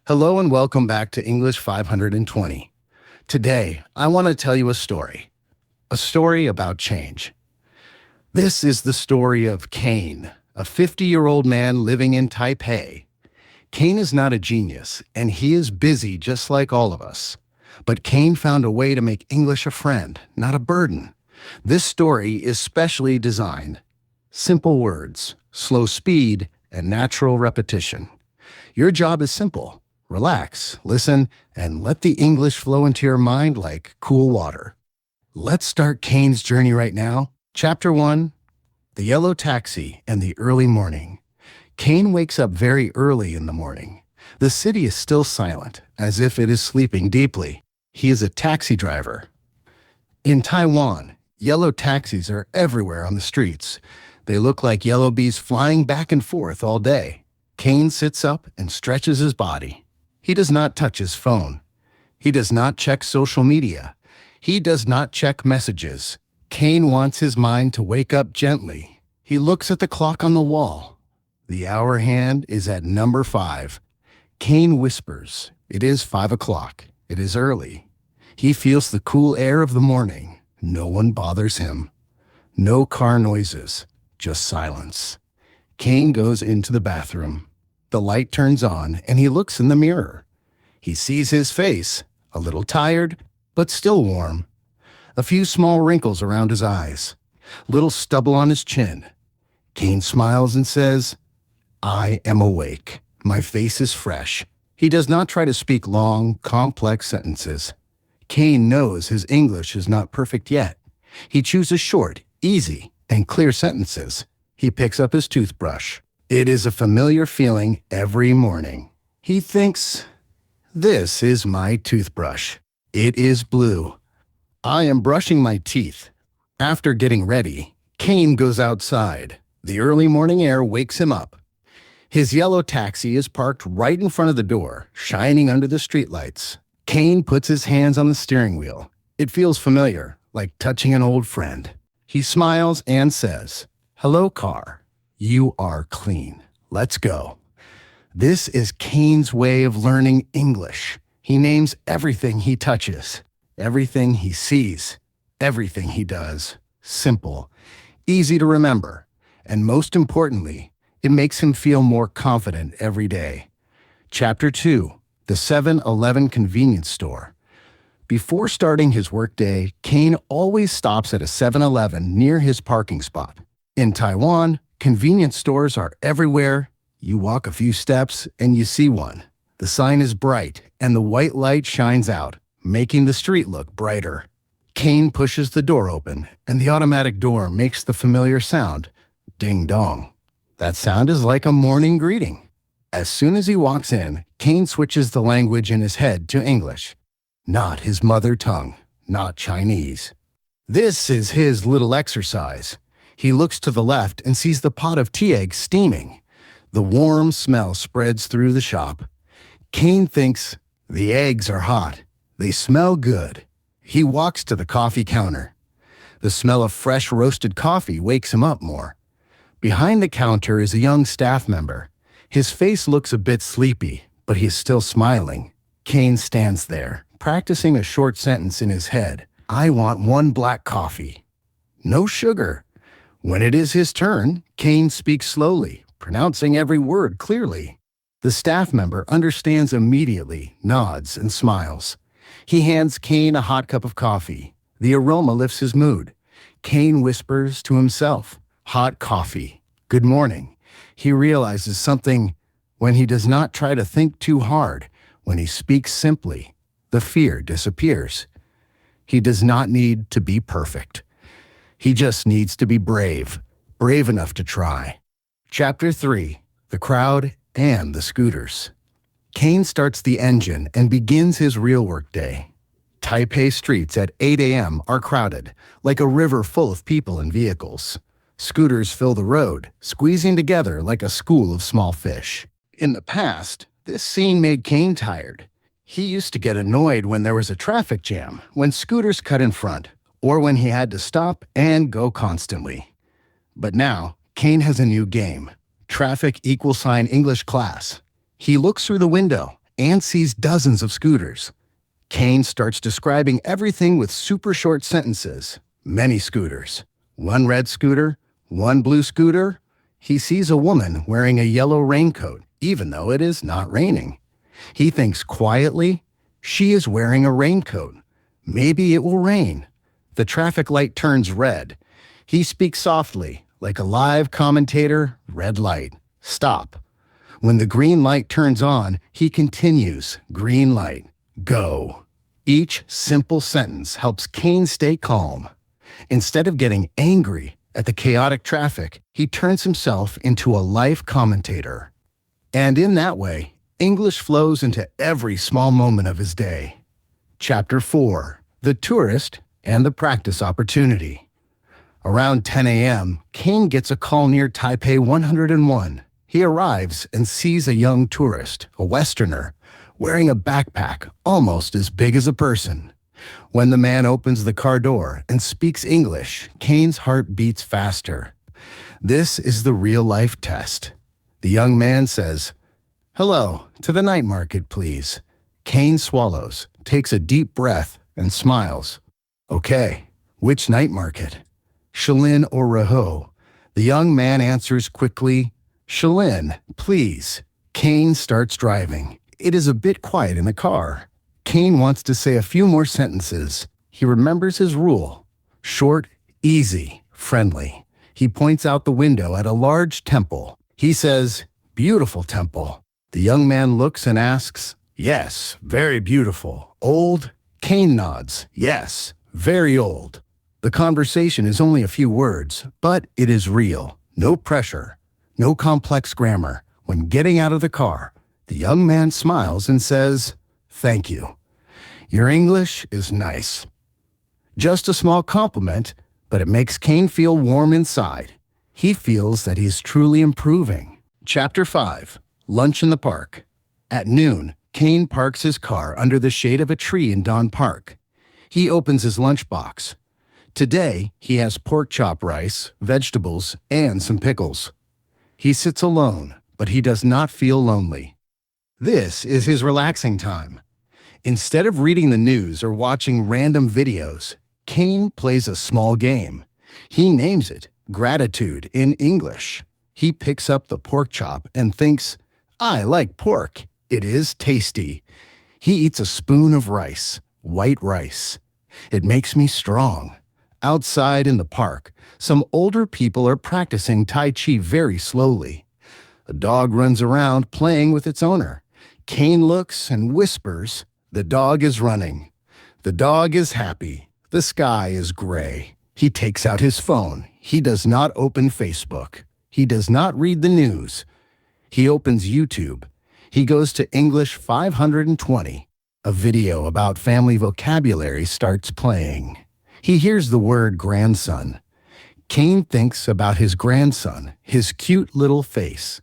Hello and welcome back to English 520. Today, I want to tell you a story about change. This is the story of Kane, a 50-year-old man living in Taipei. Kane is not a genius, and he is busy just like all of us. But Kane found a way to make English a friend, not a burden. This story is specially designed. Simple words, slow speed, and natural repetition. Your job is simple. Relax, listen, and let the English flow into your mind like cool water. Let's start Kane's journey right now. Chapter 1, The Yellow Taxi and the Early Morning. Kane wakes up very early in the morning. The city is still silent, as if it is sleeping deeply. He is a taxi driver. In Taiwan, yellow taxis are everywhere on the streets. They look like yellow bees flying back and forth all day. Kane sits up and stretches his body. He does not touch his phone. He does not check social media. He does not check messages. Kane wants his mind to wake up gently. He looks at the clock on the wall. The hour hand is at number 5. Kane whispers, "It is 5 o'clock. It is early." He feels the cool air of the morning. No one bothers him. No car noises, just silence. Kane goes into the bathroom. The light turns on, and he looks in the mirror. He sees his face, a little tired, but still warm. A few small wrinkles around his eyes, little stubble on his chin. Kane smiles and says, "I am awake. My face is fresh." He does not try to speak long, complex sentences. Kane knows his English is not perfect yet. He chooses short, easy, and clear sentences. He picks up his toothbrush. It is a familiar feeling every morning. He thinks, "This is my toothbrush. It is blue. I am brushing my teeth." After getting ready, Kane goes outside. The early morning air wakes him up. His yellow taxi is parked right in front of the door, shining under the streetlights. Kane puts his hands on the steering wheel. It feels familiar, like touching an old friend. He smiles and says, "Hello, car. You are clean. Let's go." This is Kane's way of learning English. He names everything he touches, everything he sees, everything he does. Simple, easy to remember, and most importantly, it makes him feel more confident every day. Chapter 2, The 7-Eleven Convenience Store. Before starting his workday, Kane always stops at a 7-Eleven near his parking spot. In Taiwan, convenience stores are everywhere. You walk a few steps and you see one. The sign is bright and the white light shines out, making the street look brighter. Kane pushes the door open and the automatic door makes the familiar sound, ding dong. That sound is like a morning greeting. As soon as he walks in, Kane switches the language in his head to English. Not his mother tongue, not Chinese. This is his little exercise. He looks to the left and sees the pot of tea eggs steaming. The warm smell spreads through the shop. Kane thinks, "The eggs are hot. They smell good." He walks to the coffee counter. The smell of fresh roasted coffee wakes him up more. Behind the counter is a young staff member. His face looks a bit sleepy, but he is still smiling. Kane stands there, practicing a short sentence in his head. "I want 1 black coffee. No sugar." When it is his turn, Kane speaks slowly, pronouncing every word clearly. The staff member understands immediately, nods, and smiles. He hands Kane a hot cup of coffee. The aroma lifts his mood. Kane whispers to himself, "Hot coffee. Good morning." He realizes something when he does not try to think too hard. When he speaks simply, the fear disappears. He does not need to be perfect. He just needs to be brave enough to try. Chapter 3, The Crowd and the Scooters. Kane starts the engine and begins his real workday. Taipei streets at 8 a.m. are crowded, like a river full of people and vehicles. Scooters fill the road, squeezing together like a school of small fish. In the past, this scene made Kane tired. He used to get annoyed when there was a traffic jam, when scooters cut in front, or when he had to stop and go constantly. But now, Kane has a new game. Traffic =English class. He looks through the window and sees dozens of scooters. Kane starts describing everything with super short sentences. Many scooters. One red scooter, one blue scooter. He sees a woman wearing a yellow raincoat, even though it is not raining. He thinks quietly, she is wearing a raincoat. Maybe it will rain. The traffic light turns red. He speaks softly, like a live commentator, red light. Stop. When the green light turns on, he continues, green light, go. Each simple sentence helps Kane stay calm. Instead of getting angry at the chaotic traffic, he turns himself into a life commentator. And in that way, English flows into every small moment of his day. Chapter 4. The Tourist and the Practice Opportunity. Around 10 a.m., Kane gets a call near Taipei 101. He arrives and sees a young tourist, a Westerner, wearing a backpack almost as big as a person. When the man opens the car door and speaks English, Kane's heart beats faster. This is the real-life test. The young man says, "Hello, to the night market, please." Kane swallows, takes a deep breath, and smiles. "Okay, which night market?" "Shilin or Raho?" The young man answers quickly, "Shilin, please." Kane starts driving. It is a bit quiet in the car. Kane wants to say a few more sentences. He remembers his rule. Short, easy, friendly. He points out the window at a large temple. He says, "Beautiful temple." The young man looks and asks, "Yes, very beautiful. Old?" Kane nods. "Yes, very old." The conversation is only a few words, but it is real. No pressure. No complex grammar. When getting out of the car, the young man smiles and says, "Thank you. Your English is nice." Just a small compliment, but it makes Kane feel warm inside. He feels that he's truly improving. Chapter 5. Lunch in the Park. At noon, Kane parks his car under the shade of a tree in Don Park. He opens his lunchbox. Today, he has pork chop rice, vegetables, and some pickles. He sits alone, but he does not feel lonely. This is his relaxing time. Instead of reading the news or watching random videos, Kane plays a small game. He names it Gratitude in English. He picks up the pork chop and thinks, "I like pork. It is tasty." He eats a spoon of rice, white rice. "It makes me strong." Outside in the park, some older people are practicing Tai Chi very slowly. A dog runs around playing with its owner. Kane looks and whispers, "The dog is running. The dog is happy. The sky is gray." He takes out his phone. He does not open Facebook. He does not read the news. He opens YouTube. He goes to English 520. A video about family vocabulary starts playing. He hears the word grandson. Kane thinks about his grandson, his cute little face.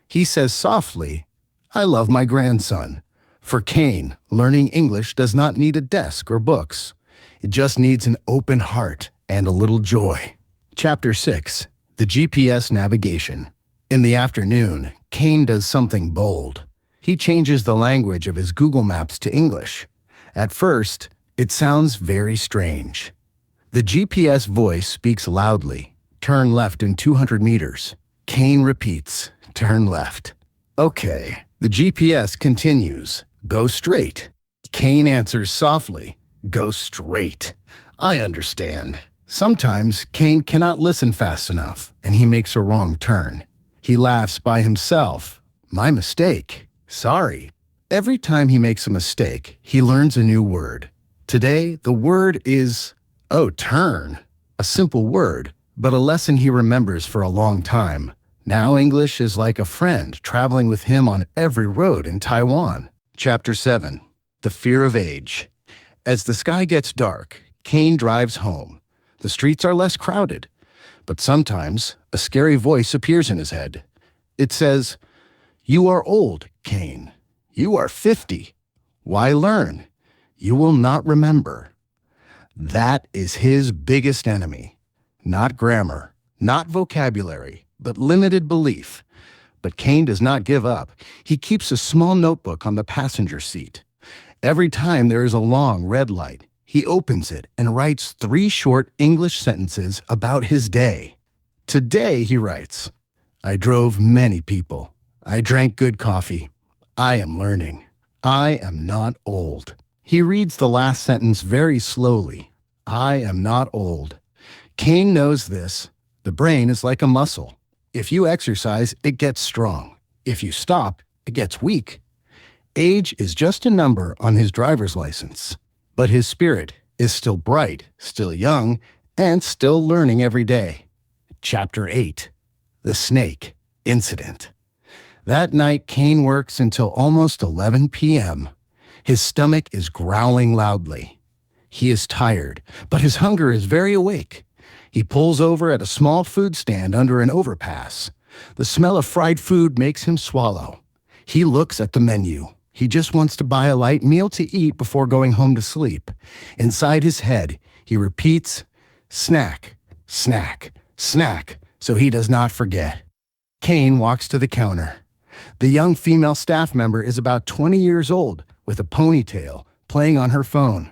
He says softly, "I love my grandson." For Kane, learning English does not need a desk or books. It just needs an open heart and a little joy. Chapter 6. The GPS Navigation. In the afternoon, Kane does something bold. He changes the language of his Google Maps to English. At first, it sounds very strange. The GPS voice speaks loudly. "Turn left in 200 meters. Kane repeats, "Turn left." "Okay." The GPS continues, "Go straight." Kane answers softly, "Go straight." "I understand." Sometimes Kane cannot listen fast enough, and he makes a wrong turn. He laughs by himself. "My mistake. Sorry." Every time he makes a mistake, he learns a new word. Today, the word is, "Oh, turn." A simple word, but a lesson he remembers for a long time. Now English is like a friend traveling with him on every road in Taiwan. Chapter 7. The Fear of Age. As the sky gets dark, Kane drives home. The streets are less crowded, but sometimes a scary voice appears in his head. It says, "You are old, Kane. You are 50. Why learn? You will not remember." That is his biggest enemy. Not grammar, not vocabulary, but limited belief. But Kane does not give up. He keeps a small notebook on the passenger seat. Every time there is a long red light, he opens it and writes 3 short English sentences about his day. Today, he writes, I drove many people. I drank good coffee. I am learning. I am not old. He reads the last sentence very slowly. I am not old. Kane knows this. The brain is like a muscle. If you exercise, it gets strong. If you stop, it gets weak. Age is just a number on his driver's license. But his spirit is still bright, still young, and still learning every day. Chapter 8. The Snake Incident. That night, Kane works until almost 11 p.m. His stomach is growling loudly. He is tired, but his hunger is very awake. He pulls over at a small food stand under an overpass. The smell of fried food makes him swallow. He looks at the menu. He just wants to buy a light meal to eat before going home to sleep. Inside his head, he repeats, snack, snack, snack, so he does not forget. Kane walks to the counter. The young female staff member is about 20 years old, with a ponytail, playing on her phone.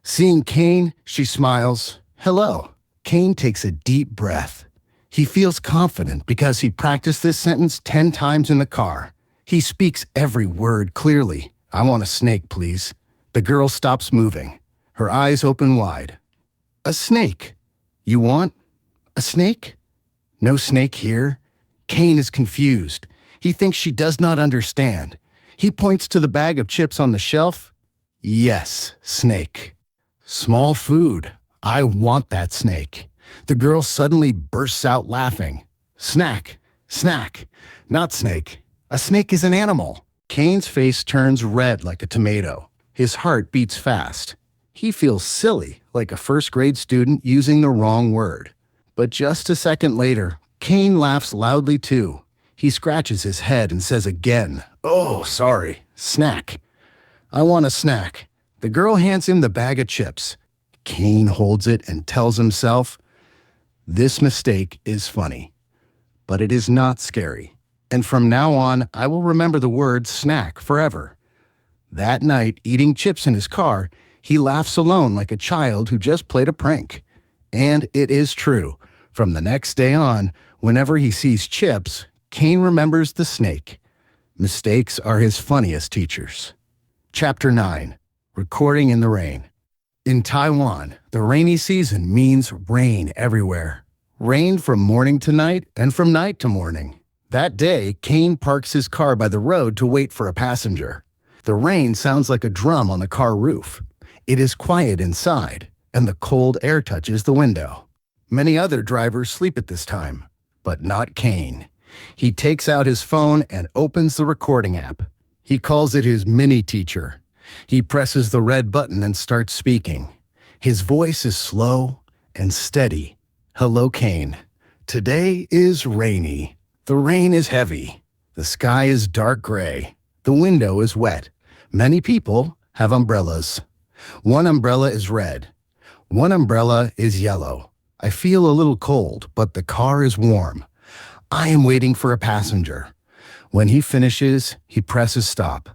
Seeing Kane, she smiles, hello. Kane takes a deep breath. He feels confident because he practiced this sentence 10 times in the car. He speaks every word clearly. I want a snake, please. The girl stops moving. Her eyes open wide. A snake? You want a snake? No snake here. Kane is confused. He thinks she does not understand. He points to the bag of chips on the shelf. Yes, snake. Small food. I want that snake. The girl suddenly bursts out laughing. Snack, snack, not snake. A snake is an animal. Kane's face turns red like a tomato. His heart beats fast. He feels silly, like a first-grade student using the wrong word. But just a second later, Kane laughs loudly too. He scratches his head and says again, oh, sorry, snack. I want a snack. The girl hands him the bag of chips. Kane holds it and tells himself, this mistake is funny, but it is not scary. And from now on, I will remember the word snack forever. That night, eating chips in his car, he laughs alone like a child who just played a prank. And it is true. From the next day on, whenever he sees chips, Kane remembers the snake. Mistakes are his funniest teachers. Chapter 9. Recording in the Rain. In Taiwan, the rainy season means rain everywhere. Rain from morning to night and from night to morning. That day, Kane parks his car by the road to wait for a passenger. The rain sounds like a drum on the car roof. It is quiet inside, and the cold air touches the window. Many other drivers sleep at this time, but not Kane. He takes out his phone and opens the recording app. He calls it his mini teacher. He presses the red button and starts speaking. His voice is slow and steady. Hello, Kane. Today is rainy. The rain is heavy. The sky is dark gray. The window is wet. Many people have umbrellas. One umbrella is red. One umbrella is yellow. I feel a little cold, but the car is warm. I am waiting for a passenger. When he finishes, he presses stop.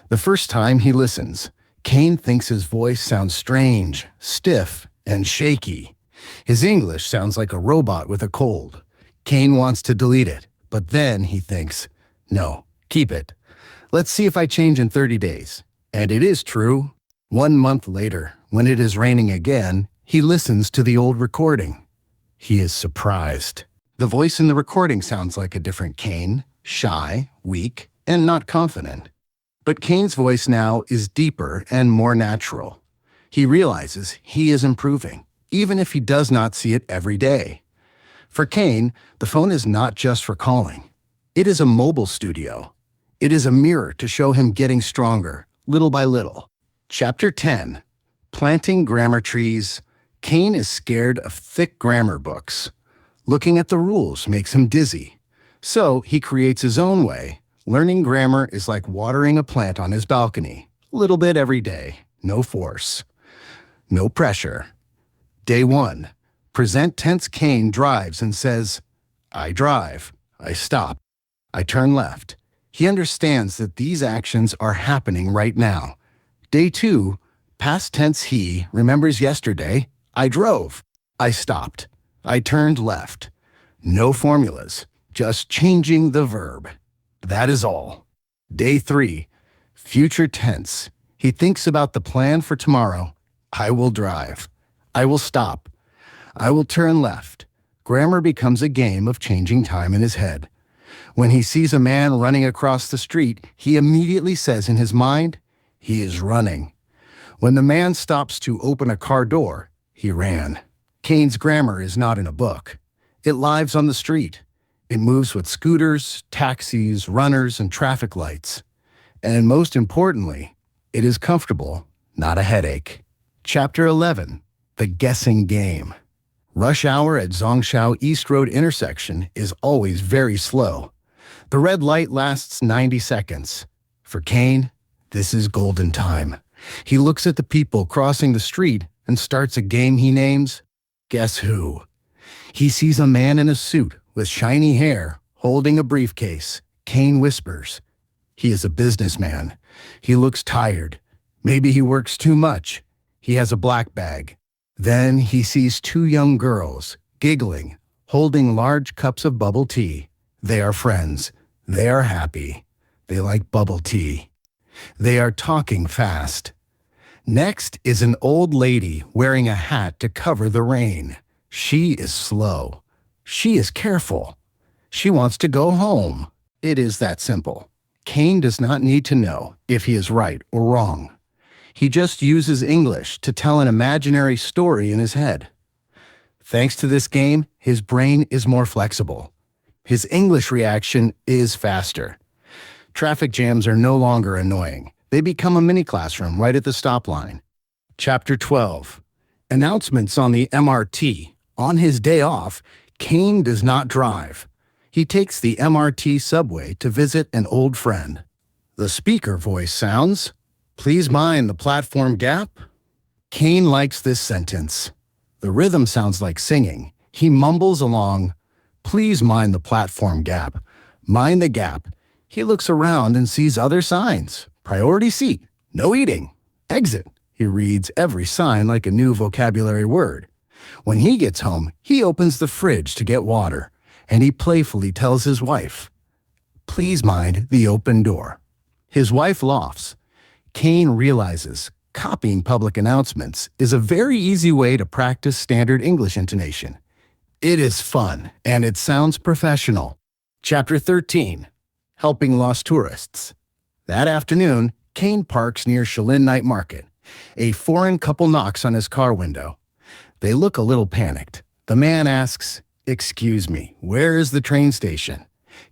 The first time he listens, Kane thinks his voice sounds strange, stiff, and shaky. His English sounds like a robot with a cold. Kane wants to delete it, but then he thinks, no, keep it. Let's see if I change in 30 days. And it is true. 1 month later, when it is raining again, he listens to the old recording. He is surprised. The voice in the recording sounds like a different Kane, shy, weak, and not confident. But Kane's voice now is deeper and more natural. He realizes he is improving, even if he does not see it every day. For Kane, the phone is not just for calling. It is a mobile studio. It is a mirror to show him getting stronger, little by little. Chapter 10. Planting Grammar Trees. Kane is scared of thick grammar books. Looking at the rules makes him dizzy. So he creates his own way. Learning grammar is like watering a plant on his balcony. A little bit every day. No force. No pressure. Day 1. Present tense Kane drives and says, I drive. I stop. I turn left. He understands that these actions are happening right now. Day 2, past tense he remembers yesterday. I drove. I stopped. I turned left. No formulas, just changing the verb. That is all. Day 3, future tense. He thinks about the plan for tomorrow. I will drive. I will stop. I will turn left. Grammar becomes a game of changing time in his head. When he sees a man running across the street, he immediately says in his mind, he is running. When the man stops to open a car door, he ran. Kane's grammar is not in a book. It lives on the street. It moves with scooters, taxis, runners, and traffic lights. And most importantly, it is comfortable, not a headache. Chapter 11, The Guessing Game. Rush hour at Zhongshan East Road intersection is always very slow. The red light lasts 90 seconds. For Kane, this is golden time. He looks at the people crossing the street and starts a game he names Guess Who. He sees a man in a suit with shiny hair holding a briefcase. Kane whispers. He is a businessman. He looks tired. Maybe he works too much. He has a black bag. Then he sees 2 young girls, giggling, holding large cups of bubble tea. They are friends. They are happy. They like bubble tea. They are talking fast. Next is an old lady wearing a hat to cover the rain. She is slow. She is careful. She wants to go home. It is that simple. Kane does not need to know if he is right or wrong. He just uses English to tell an imaginary story in his head. Thanks to this game, his brain is more flexible. His English reaction is faster. Traffic jams are no longer annoying. They become a mini classroom right at the stop line. Chapter 12. Announcements on the MRT. On his day off, Kane does not drive. He takes the MRT subway to visit an old friend. The speaker voice sounds, "Please mind the platform gap." Kane likes this sentence. The rhythm sounds like singing. He mumbles along, "Please mind the platform gap. Mind the gap." He looks around and sees other signs. Priority seat, no eating, exit. He reads every sign like a new vocabulary word. When he gets home, he opens the fridge to get water, and he playfully tells his wife, "Please mind the open door." His wife laughs. Kane realizes copying public announcements is a very easy way to practice standard English intonation. It is fun, and it sounds professional. Chapter 13. Helping Lost Tourists. That afternoon, Kane parks near Shilin Night Market. A foreign couple knocks on his car window. They look a little panicked. The man asks, "Excuse me, where is the train station?"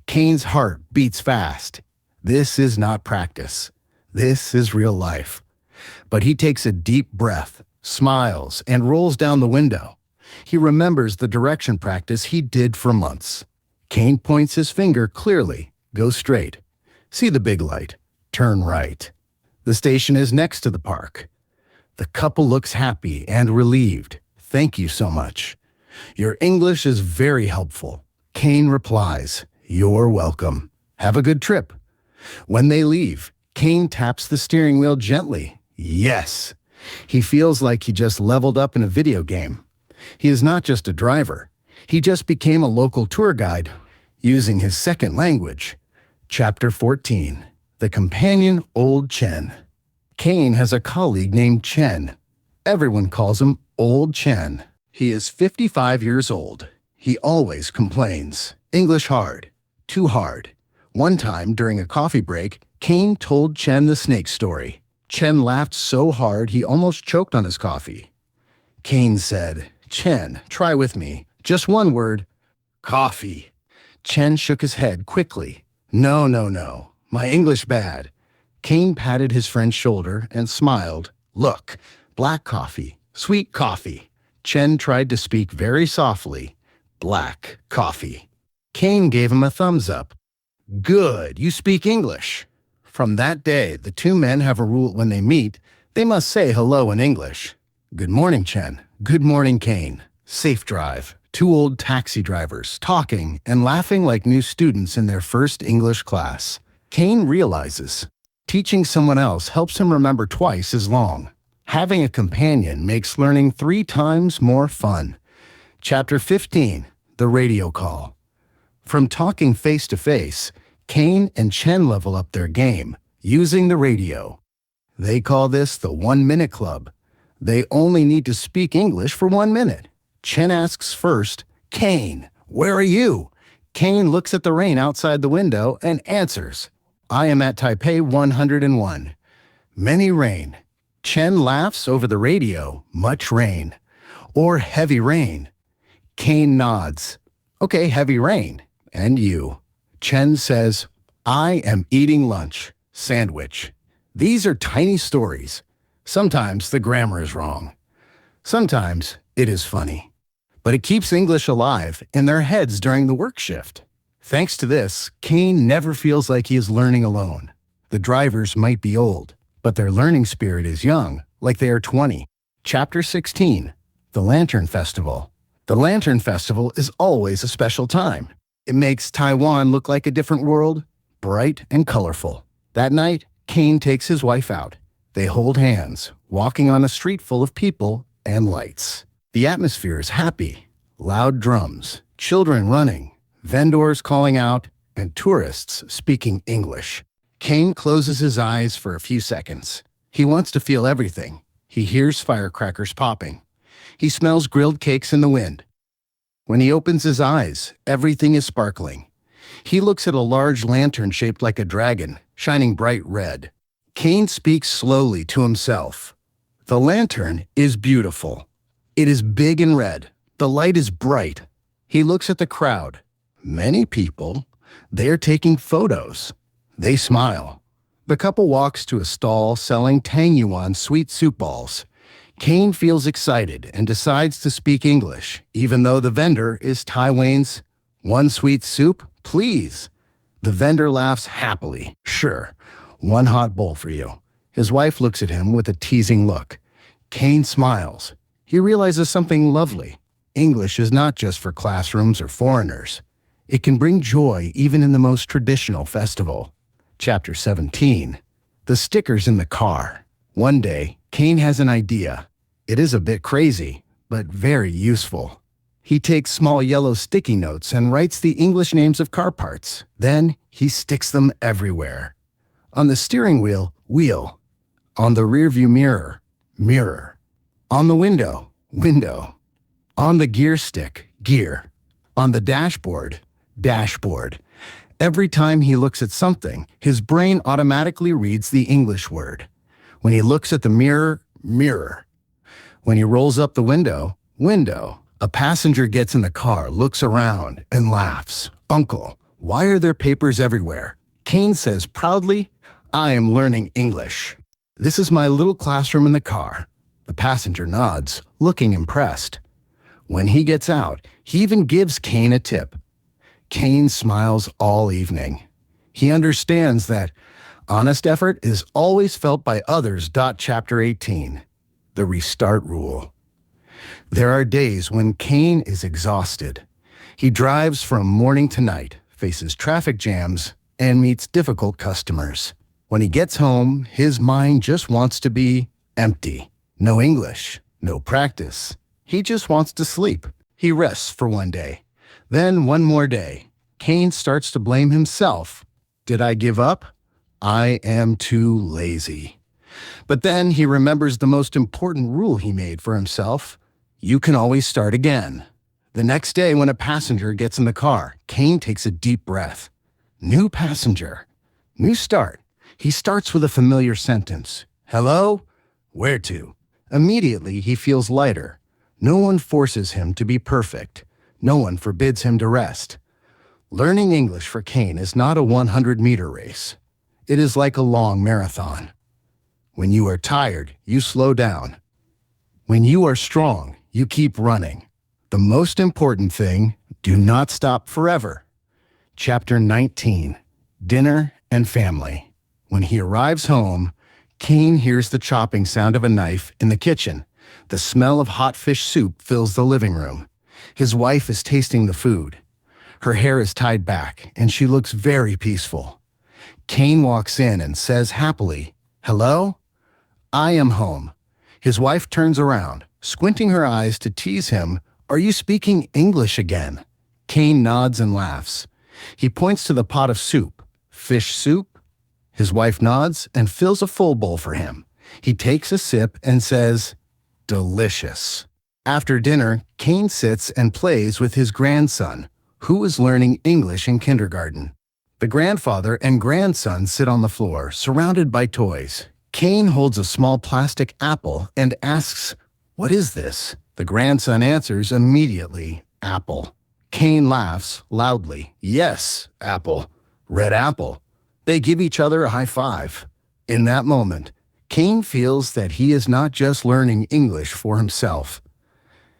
Kane's heart beats fast. This is not practice. This is real life. But he takes a deep breath, smiles, and rolls down the window. He remembers the direction practice he did for months. Kane points his finger clearly. Go straight. See the big light. Turn right. The station is next to the park. The couple looks happy and relieved. "Thank you so much. Your English is very helpful." Kane replies, "You're welcome. Have a good trip." When they leave, Kane taps the steering wheel gently. Yes. He feels like he just leveled up in a video game. He is not just a driver. He just became a local tour guide using his second language. Chapter 14. The Companion Old Chen. Kane has a colleague named Chen. Everyone calls him Old Chen. He is 55 years old. He always complains. English hard. Too hard. One time, during a coffee break, Kane told Chen the snake story. Chen laughed so hard he almost choked on his coffee. Kane said, "Chen, try with me. Just one word. Coffee." Chen shook his head quickly. No, no, no. My English bad." Kane patted his friend's shoulder and smiled. "Look, black coffee, sweet coffee." Chen tried to speak very softly. Black coffee. Kane gave him a thumbs up. "Good, you speak English." From that day, the two men have a rule: when they meet, they must say hello in English. "Good morning, Chen." "Good morning, Kane." "Safe drive." two old taxi drivers, talking and laughing like new students in their first English class. Kane realizes teaching someone else helps him remember twice as long. Having a companion makes learning 3 times more fun. Chapter 15, The Radio Call. From talking face-to-face, Kane and Chen level up their game using the radio. They call this the 1-minute club. They only need to speak English for 1 minute. Chen asks first, "Kane, where are you?" Kane looks at the rain outside the window and answers, "I am at Taipei 101. Many rain." Chen laughs over the radio, "Much rain." Or heavy rain. Kane nods. "Okay, heavy rain. And you?" Chen says, "I am eating lunch. Sandwich." These are tiny stories. Sometimes the grammar is wrong. Sometimes it is funny. But it keeps English alive in their heads during the work shift. Thanks to this, Kane never feels like he is learning alone. The drivers might be old, but their learning spirit is young, like they are 20. Chapter 16, The Lantern Festival. The Lantern Festival is always a special time. It makes Taiwan look like a different world, bright and colorful. That night, Kane takes his wife out. They hold hands, walking on a street full of people and lights. The atmosphere is happy. Loud drums, children running, vendors calling out, and tourists speaking English. Kane closes his eyes for a few seconds. He wants to feel everything. He hears firecrackers popping. He smells grilled cakes in the wind. When he opens his eyes, everything is sparkling. He looks at a large lantern shaped like a dragon, shining bright red. Kane speaks slowly to himself. The lantern is beautiful. It is big and red. The light is bright. He looks at the crowd. Many people. They are taking photos. They smile. The couple walks to a stall selling Tang Yuan sweet soup balls. Kane feels excited and decides to speak English, even though the vendor is Taiwanese. "One sweet soup, please." The vendor laughs happily. "Sure, 1 hot bowl for you." His wife looks at him with a teasing look. Kane smiles. He realizes something lovely. English is not just for classrooms or foreigners. It can bring joy even in the most traditional festival. Chapter 17, The Stickers in the Car. One day, Kane has an idea. It is a bit crazy, but very useful. He takes small yellow sticky notes and writes the English names of car parts. Then he sticks them everywhere. On the steering wheel, wheel. On the rearview mirror, mirror. On the window, window. On the gear stick, gear. On the dashboard, dashboard. Every time he looks at something, his brain automatically reads the English word. When he looks at the mirror, mirror. When he rolls up the window, window. A passenger gets in the car, looks around, and laughs. "Uncle, why are there papers everywhere?" Kane says proudly, "I am learning English. This is my little classroom in the car." The passenger nods, looking impressed. When he gets out, he even gives Kane a tip. Kane smiles all evening. He understands that honest effort is always felt by others. Chapter 18, The Restart Rule. There are days when Kane is exhausted. He drives from morning to night, faces traffic jams, and meets difficult customers. When he gets home, his mind just wants to be empty. No English, no practice. He just wants to sleep. He rests for 1 day. Then 1 more day. Kane starts to blame himself. Did I give up? I am too lazy. But then he remembers the most important rule he made for himself. You can always start again. The next day when a passenger gets in the car, Kane takes a deep breath. New passenger. New start. He starts with a familiar sentence. Hello? Where to? Immediately he feels lighter. No one forces him to be perfect. No one forbids him to rest. Learning English for Kane is not a 100-meter race. It is like a long marathon. When you are tired, you slow down. When you are strong, you keep running. The most important thing, do not stop forever. Chapter 19, Dinner and Family. When he arrives home, Kane hears the chopping sound of a knife in the kitchen. The smell of hot fish soup fills the living room. His wife is tasting the food. Her hair is tied back, and she looks very peaceful. Kane walks in and says happily, "Hello? I am home." His wife turns around, squinting her eyes to tease him, "Are you speaking English again?" Kane nods and laughs. He points to the pot of soup. "Fish soup?" His wife nods and fills a full bowl for him. He takes a sip and says, "Delicious." After dinner, Kane sits and plays with his grandson, who is learning English in kindergarten. The grandfather and grandson sit on the floor, surrounded by toys. Kane holds a small plastic apple and asks, "What is this?" The grandson answers immediately, "Apple." Kane laughs loudly. "Yes, apple. Red apple." They give each other a high five. In that moment, Kane feels that he is not just learning English for himself.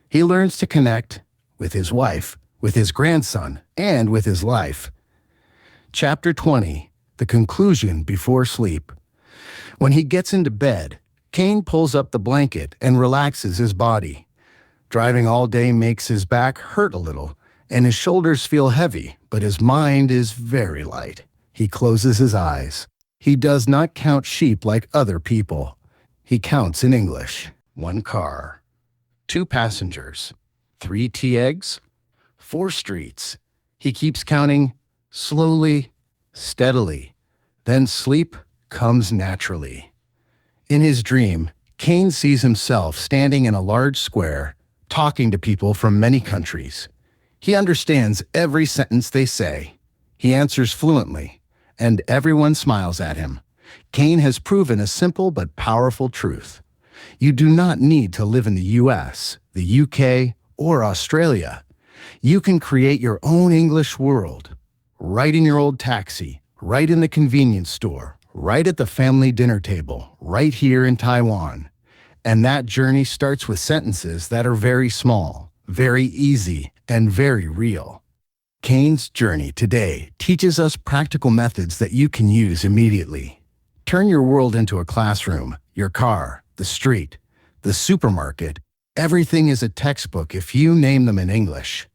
He learns to connect with his wife, with his grandson, and with his life. Chapter 20, the conclusion before sleep. When he gets into bed, Kane pulls up the blanket and relaxes his body. Driving all day makes his back hurt a little, and his shoulders feel heavy, but his mind is very light. He closes his eyes. He does not count sheep like other people. He counts in English. 1 car, 2 passengers, 3 tea eggs, 4 streets. He keeps counting slowly, steadily. Then sleep comes naturally. In his dream, Kane sees himself standing in a large square, talking to people from many countries. He understands every sentence they say. He answers fluently, and everyone smiles at him. Kane has proven a simple but powerful truth. You do not need to live in the US, the UK, or Australia. You can create your own English world. Right in your old taxi, right in the convenience store, right at the family dinner table, right here in Taiwan. And that journey starts with sentences that are very small, very easy, and very real. Kane's journey today teaches us practical methods that you can use immediately. Turn your world into a classroom, your car, the street, the supermarket. Everything is a textbook if you name them in English.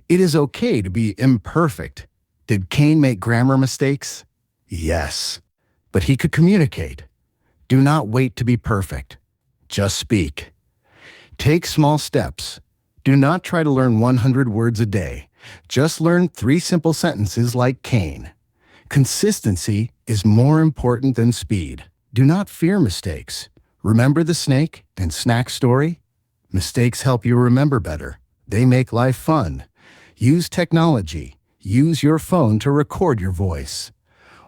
It is okay to be imperfect. Did Kane make grammar mistakes? Yes. But he could communicate. Do not wait to be perfect. Just speak. Take small steps. Do not try to learn 100 words a day. Just learn 3 simple sentences like Kane. Consistency is more important than speed. Do not fear mistakes. Remember the snake and snack story? Mistakes help you remember better. They make life fun. Use technology. Use your phone to record your voice.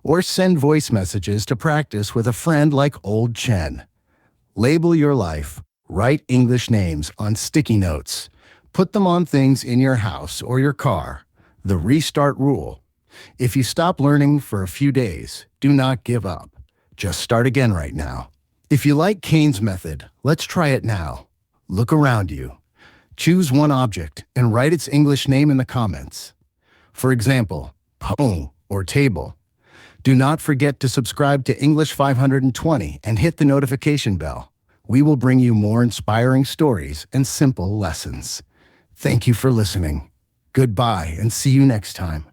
Or send voice messages to practice with a friend like Old Chen. Label your life. Write English names on sticky notes. Put them on things in your house or your car. The restart rule. If you stop learning for a few days, do not give up. Just start again right now. If you like Kane's method, let's try it now. Look around you. Choose one object and write its English name in the comments. For example, phone or table. Do not forget to subscribe to English 520 and hit the notification bell. We will bring you more inspiring stories and simple lessons. Thank you for listening. Goodbye and see you next time.